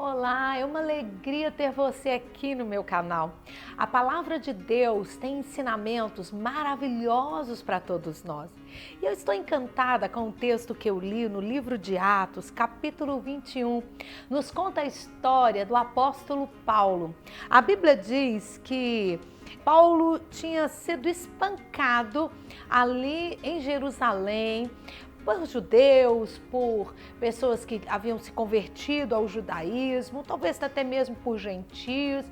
Olá, é uma alegria ter você aqui no meu canal. A palavra de Deus tem ensinamentos maravilhosos para todos nós. E eu estou encantada com o texto que eu li no livro de Atos, capítulo 21. Nos conta a história do apóstolo Paulo. A Bíblia diz que Paulo tinha sido espancado ali em Jerusalém, por judeus, por pessoas que haviam se convertido ao judaísmo, talvez até mesmo por gentios,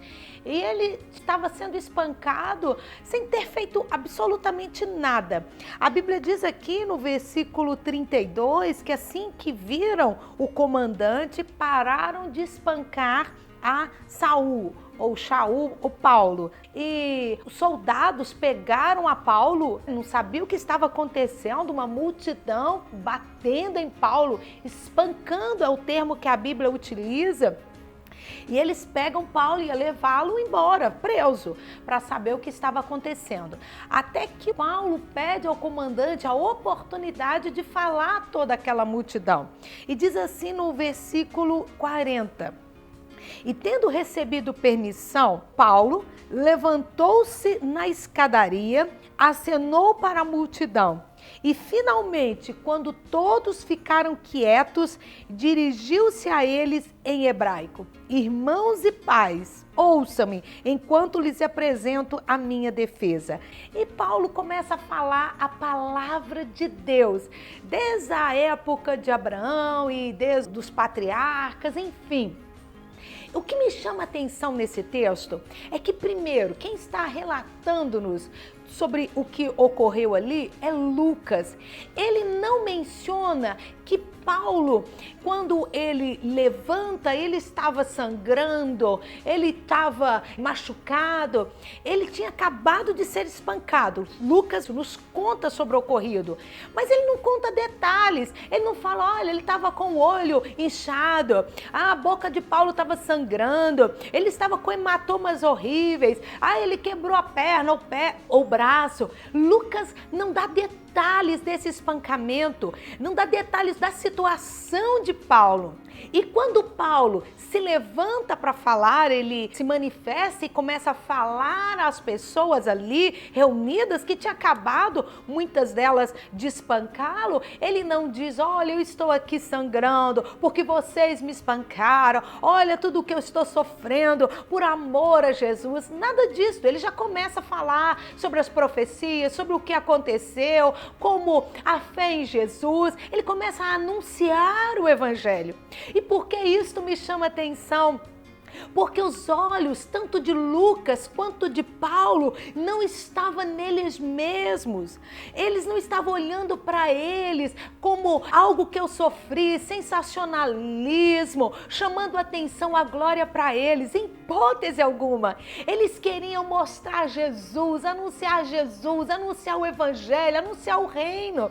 e ele estava sendo espancado sem ter feito absolutamente nada. A Bíblia diz aqui no versículo 32 que assim que viram o comandante, pararam de espancar a Saul, ou Shaul, ou Paulo. E os soldados pegaram a Paulo, não sabiam o que estava acontecendo, uma multidão batendo em Paulo, espancando é o termo que a Bíblia utiliza. E eles pegam Paulo e iam levá-lo embora, preso, para saber o que estava acontecendo. Até que Paulo pede ao comandante a oportunidade de falar a toda aquela multidão. E diz assim no versículo 40. E tendo recebido permissão, Paulo levantou-se na escadaria, acenou para a multidão e finalmente, quando todos ficaram quietos, dirigiu-se a eles em hebraico: Irmãos e pais, ouçam-me enquanto lhes apresento a minha defesa. E Paulo começa a falar a palavra de Deus, desde a época de Abraão e desde os patriarcas, enfim. O que me chama a atenção nesse texto é que, primeiro, quem está relatando-nos sobre o que ocorreu ali é Lucas. Ele não menciona que Paulo, quando ele levanta, ele estava sangrando, ele estava machucado, ele tinha acabado de ser espancado. Lucas nos conta sobre o ocorrido, mas ele não conta detalhes, ele não fala, olha, ele estava com o olho inchado, a boca de Paulo estava sangrando, ele estava com hematomas horríveis, ele quebrou a perna, o pé ou o braço. Lucas não dá detalhes desse espancamento, não dá detalhes da situação de Paulo. E quando Paulo se levanta para falar, ele se manifesta e começa a falar às pessoas ali reunidas que tinha acabado, muitas delas, de espancá-lo, ele não diz, olha, eu estou aqui sangrando porque vocês me espancaram, olha tudo o que eu estou sofrendo por amor a Jesus, nada disso. Ele já começa a falar sobre as profecias, sobre o que aconteceu, como a fé em Jesus, ele começa a anunciar o evangelho. E por que isso me chama atenção? Porque os olhos, tanto de Lucas quanto de Paulo, não estavam neles mesmos. Eles não estavam olhando para eles como algo que eu sofri, sensacionalismo, chamando atenção à glória para eles, em hipótese alguma. Eles queriam mostrar Jesus, anunciar o evangelho, anunciar o reino.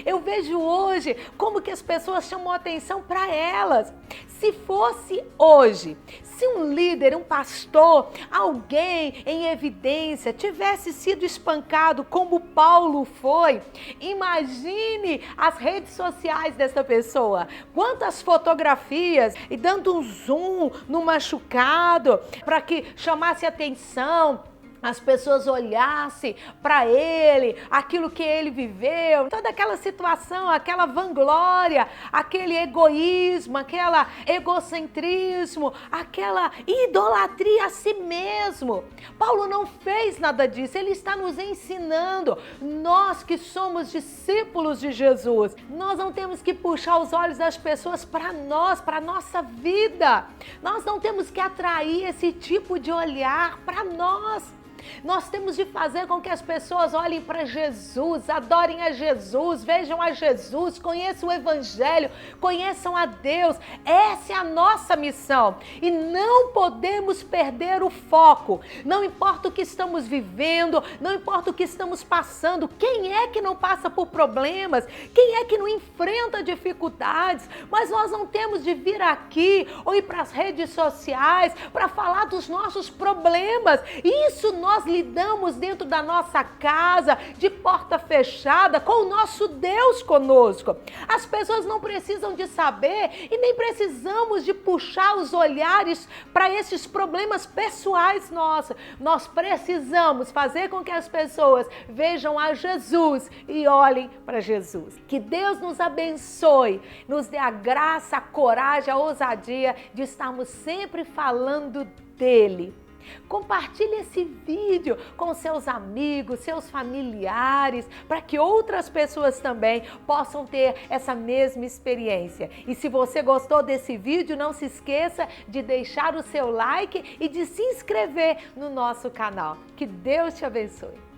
Eu vejo hoje como que as pessoas chamam atenção para elas. Se fosse hoje, se um líder, um pastor, alguém em evidência tivesse sido espancado como Paulo foi, imagine as redes sociais dessa pessoa. Quantas fotografias e dando um zoom no machucado para que chamasse atenção, as pessoas olhassem para ele, aquilo que ele viveu, toda aquela situação, aquela vanglória, aquele egoísmo, aquele egocentrismo, aquela idolatria a si mesmo. Paulo não fez nada disso, ele está nos ensinando. Nós que somos discípulos de Jesus, nós não temos que puxar os olhos das pessoas para nós, para a nossa vida. Nós não temos que atrair esse tipo de olhar para nós. Nós temos de fazer com que as pessoas olhem para Jesus, adorem a Jesus, vejam a Jesus, conheçam o evangelho, conheçam a Deus. Essa é a nossa missão e não podemos perder o foco. Não importa o que estamos vivendo, não importa o que estamos passando, quem é que não passa por problemas, quem é que não enfrenta dificuldades, mas nós não temos de vir aqui ou ir para as redes sociais para falar dos nossos problemas. Isso nós nós lidamos dentro da nossa casa, de porta fechada, com o nosso Deus conosco. As pessoas não precisam de saber e nem precisamos de puxar os olhares para esses problemas pessoais nossos. Nós precisamos fazer com que as pessoas vejam a Jesus e olhem para Jesus. Que Deus nos abençoe, nos dê a graça, a coragem, a ousadia de estarmos sempre falando dele. Compartilhe esse vídeo com seus amigos, seus familiares, para que outras pessoas também possam ter essa mesma experiência. E se você gostou desse vídeo, não se esqueça de deixar o seu like e de se inscrever no nosso canal. Que Deus te abençoe!